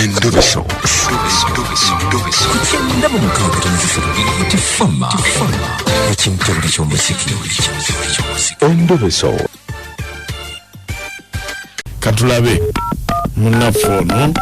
Endoveso. Kugenda mu mukaaga tifama ekintu buli ky'omuziki. Endoveso. Katulabe munafono.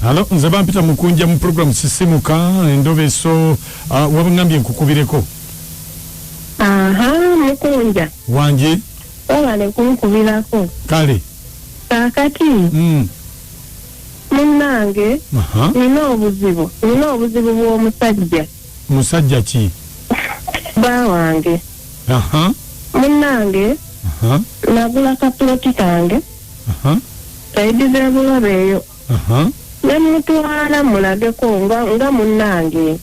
Halo, nze bampita mukunja mu program sisimuka Endoveso wabangambye nkukubireko. Mukunja. Wanje? Wale kunkubirako. Kale. Kakati. Munnange. Nina obuzibu bw'omusajja. Musajja ki? Bawange. Munnange. Nagula kapuloti kange. Kaidiza bulabe eyo. Nemutwala mulageko nga munnange.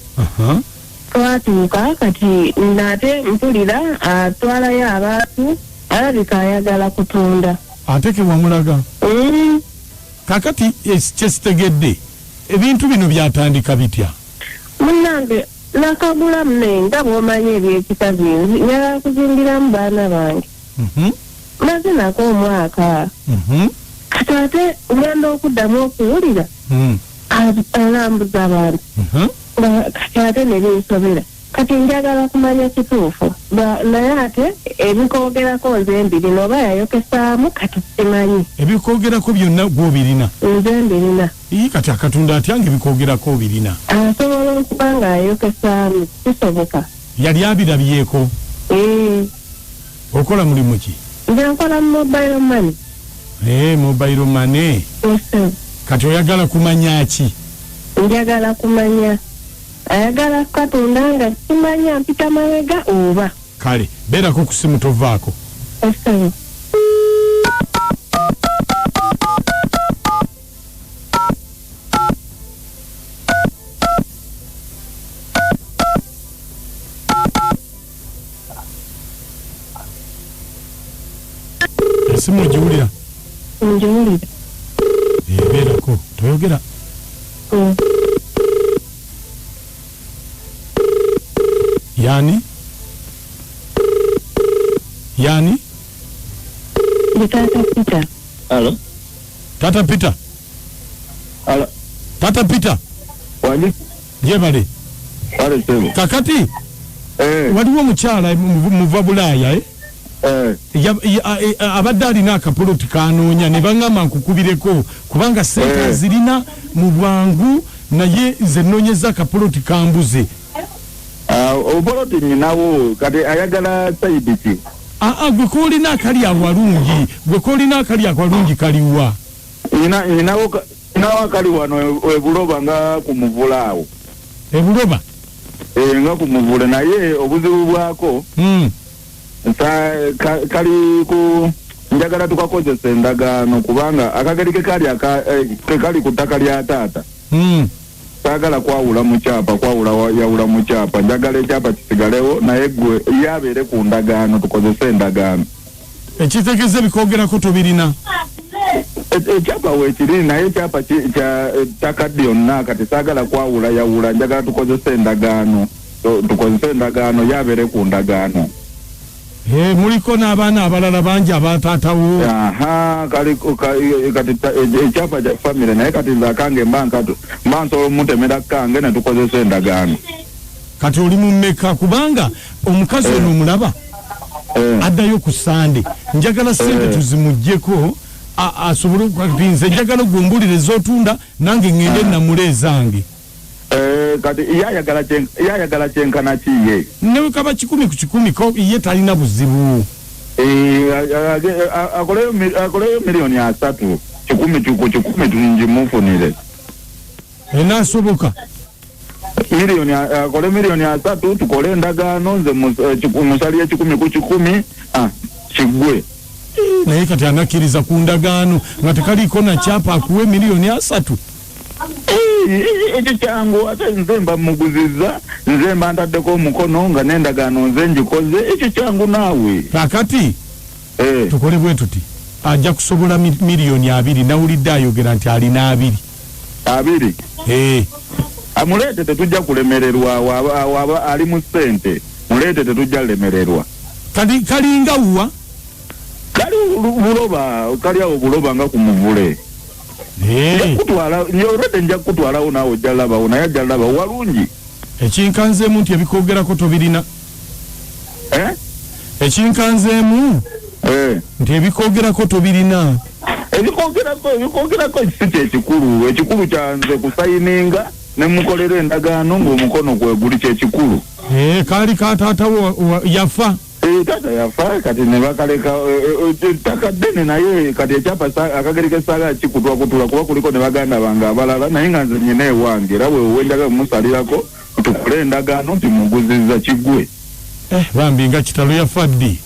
Twatuuka kati nate mpulira atwalayo abantu alabika ayagala kutunda. Ate ke wamulaga? Kakati kyesitegedde ebintu bino byatandika bitya? Munnange nakagula nga bw'omanyi ebyekita bingi njagala kuzimbiramu baana bange. Maze nako omwaka. Kati ate ngenda okuddamu okuwulira alambuza abantu. Kati ate nebinsobera. Kati njagala kumanya kituufu. Naye ate ebikoogerako nze mbirina oba yayokesaamu kati simanyi. Ebikoogerako byonna gw'obirina? Nze mbirina. Kati akatunda atyange ebikoogerako obirina? Asobola okuba nga yayokesaamu kisoboka. Yali abirabyeko? Okola mulimu ki? Nze nkola mu mobile money. Mobile money. Kati oyagala kumanya ki? Njagala kumanya. Ayagala katunda nga simanya mpita mawega oba. Kale, beerako ku simu tovaako. Esimu ogiwulira? Ngiwulira. Beerako, toyogera. Yani? Tata Peter. Hello? Tata Peter? Hello? Tata Peter? Wali? Jebale? Wale semu. Kakati? Waliwo mukyala muva Bulaaya abadde alina akapoloti kanoonya ne baŋŋamba nkukubireko kubanga sente zirina mu bwangu naye nze nnoonyeza akapoloti kambuze. Obuloti nyinawo kati ayagala sayidi ki? Gwe koolina akali awalungi. Kaliwa? Nyinawo akali wano ebuloba nga kumuvulaawo. Ebuloba? Nga kumuvule naye obuzibu bwako kali ku njagala tukakozesa endagaano kubanga akageri kekali ku ttaka lya taata. Saagala kwawula mu kyapa yawula mu kyapa njagala ekyapa kisigalewo naye gwe yabeere ku ndagaano tukozese endagaano. Ekitegeeza ebikoogerako tobirina? Ekyapa weekiri naye ekyapa kya ttaka lyonna kati saagala kwawula yawula njagala tukozese endagaano yabeere ku ndagaano. Muliko n'abaana abalala bangi abataatawo. Kati ekyapa kya famire naye kati nze akange mba nsobola omutemera kange ne tukozesa endagaano. Kati oli mu mmeka kubanga omukazi ono omulaba addayo ku Sande njagala sente tuzimuggyeko asobole nze njagala gw'ombulire z'otunda nange ngende namule ezange. Kati yayagala kyenkana kiye ne kaba 10 ku 10 ko ye talina buzibu. Akoleyo milioni 3 10 tunjimufunire. Enasoboka akole milioni 3 tukole endagaano nze musali ya 10 ku 10 kigwe. naye kati anakkiriza ku ndagaano nga tekaliko na kyapa akuwe $3 ekyo kyangu ate nze mba muguziza nze mba ntaddeko omukono nga n'endagaano nze njikoze ekyo kyangu naawe kakati tukole bwe tuti ajja kusobola $2,000,000 nawulidde ayogera nti alina 2 amuleete tetujja kulemererwa waba ali mu ssente muleete tetujja lemererwa kalinga wuwa kali buloba kali awo buloba nga kumuvule kutwala nyorete nja kutwalawo naawe ojja labawo naye ajja labawo walungi ekinkanzeemu nti ebikogerako tobirina ekinkanzeemu nti ebikogerako tobirina ebikogerako si ekikulu kyanze kusayininga ne mukolera endagaano ng'omukono gwe guli kyekikulu kaali kataatawo yafa tata yafa kati ne bakaleka ttaka ddene naye kati ekyapa akagerike saaga kikutwakutula kuba kuliko ne baganda bange abalala naye nga nze nyina ewange era bwe wenjaga musalirako tukole endagaano nti muguziza kiggwe bambi nga kitalo yafa ddi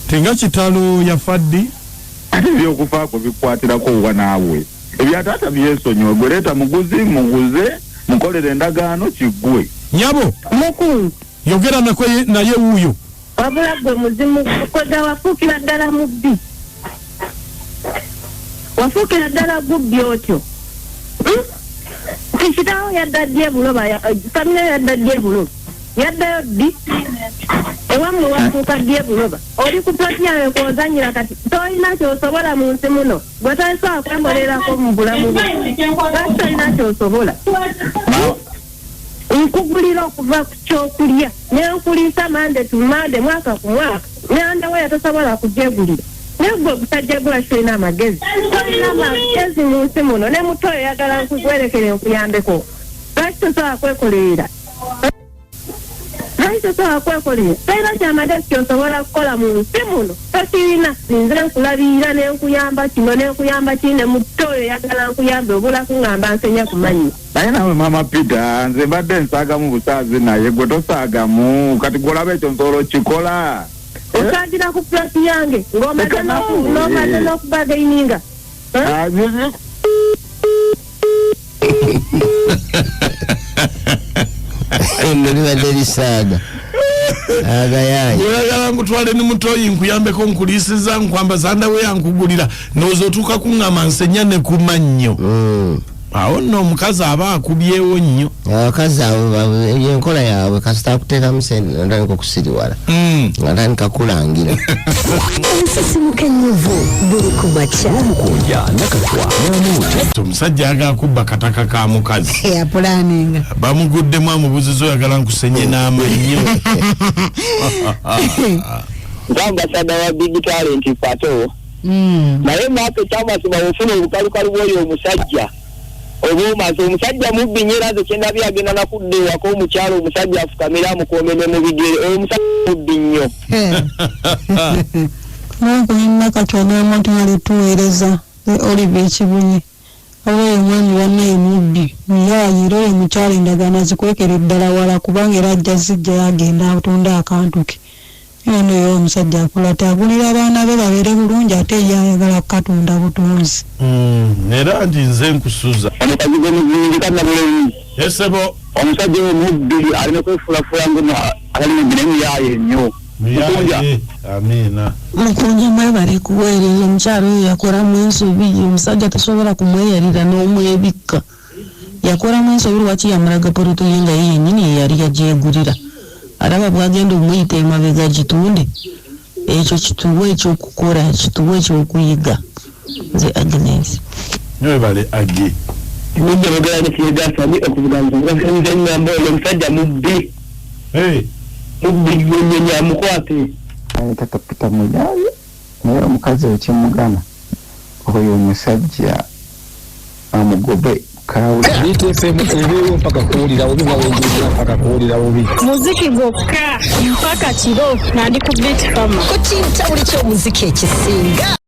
tinga kitalo yafa ddi ate ebyokufaako bikwatirako wa naawe ebyataata byesonyiwe gwe leeta muguzi muguze mukolere endagaano kiggwe nyabo mukulu yogera naye wuuyo wabula gwe muzimu kwega wafuukira ddala mubbi wafuukira ddala gubbi otyo kitaawo yaddaddye ebuloba famire yaddaddye ebuloba yaddayo ddi ewammwe wafuuka ddy ebuloba oli ku ploti yawe kwozanyira kati tolina kyosobola mu nsi muno gwe tosobola kwembolerako mu bulamu bwe lwaki tolina kyosobola nkugulira okuva ku kyokulya nenkuliisa mande tu mande mwaka ku mwaka nandawe yatosobola kugyegulira naye gwe butajjagula tolina amagezi tolina magezi mu nsi muno ne muto oyo yagala nkugwerekere nkuyambeko lwaki tosobola kwekolerera tolina kyamagezi kyosobola kukola mu nsi muno tokirina nze nkulabirira nenkuyamba kino nenkuyamba kiri ne muto oyo yagala nkuyambe obula kuŋŋamba nsenya kumanya naye nawe mama Peter nze mbadde nsaagamu busaazi naye gwe tosaagamu kati gwolaba ekyo nsobola okikola osaagira ku ploti yange ng'omaze n'okubagaininga libadde lisaaga agayayi oyagala nkutwale ne mutoyi nkuyambeko nkuliisiza nkwambaza ndawe yankugulira nooza otuuka kuŋŋama nsenya ne kumannyo awo nno omukazi aba akubyewo nnyo abakazi abo enkola yaabwe kasita akuteekamu sente natandika okusiriwala natandika kulangira ensisimuka ennyuvu buli ku makya mukunja nakatwa namuti omusajja ayagala kubba kataka ka mukazi eyapulaninga bamuguddemu amubuziza oyagala nkusenye n'amannyo ng'ambasada wa big talent Fato naye maake kyamasiba ofuna obukalukalu bw'oyo omusajja obumaze omusajja mubbi nyera ze kyendabye agenda nakudde ewaka omukyalo omusajja afukamira amukoomene mu bigere omusajja mubbi nnyo nakunyina katona omuntu alituweereza Olive Ekibunyi oyo omwami wanne mubbi muyayira oyo mukyalo endagaano zikwekera eddala wala kubanga era ajja zijja yagenda atunda akantu ke ono yo omusajja akulata agulira abaana be babeere bulungi ate yayagala kukatunda butunzi era nti nze nkusuza omukazi gwemuzingikanabulemi esebo omusajja omubbi alina kwefulafula ngono alina muyaye nnyo amina mukunja mwebale kuweereza omukyalo oyo yakoramu ensobi omusajja tasobola kumweyalira n'omwebikka yakoramu ensobi lwaki yamulaga poroto ye nga ye yennyini yeyali yagyegulira alaba bwagenda omuyita emabega gitunde ekyo kituwe ekyokukola kituwe ekyokuyiga nze Agnes mwebale agi mujja bagala nekiyegasa ni okuvuganza nze nnyamba oyo omusajja mubbi mubbi nnyenya amukwate tata Peter Muyayi naye omukazi ekimugana oyo omusajja amugobe BTFM ebeewo mpaka kuwulira bubi nga wenjulira mpaka kuwulira bubi muziki gwokka mpaka kiro nandi ku Beat Farmer ku kintu ky'omuziki ekisinga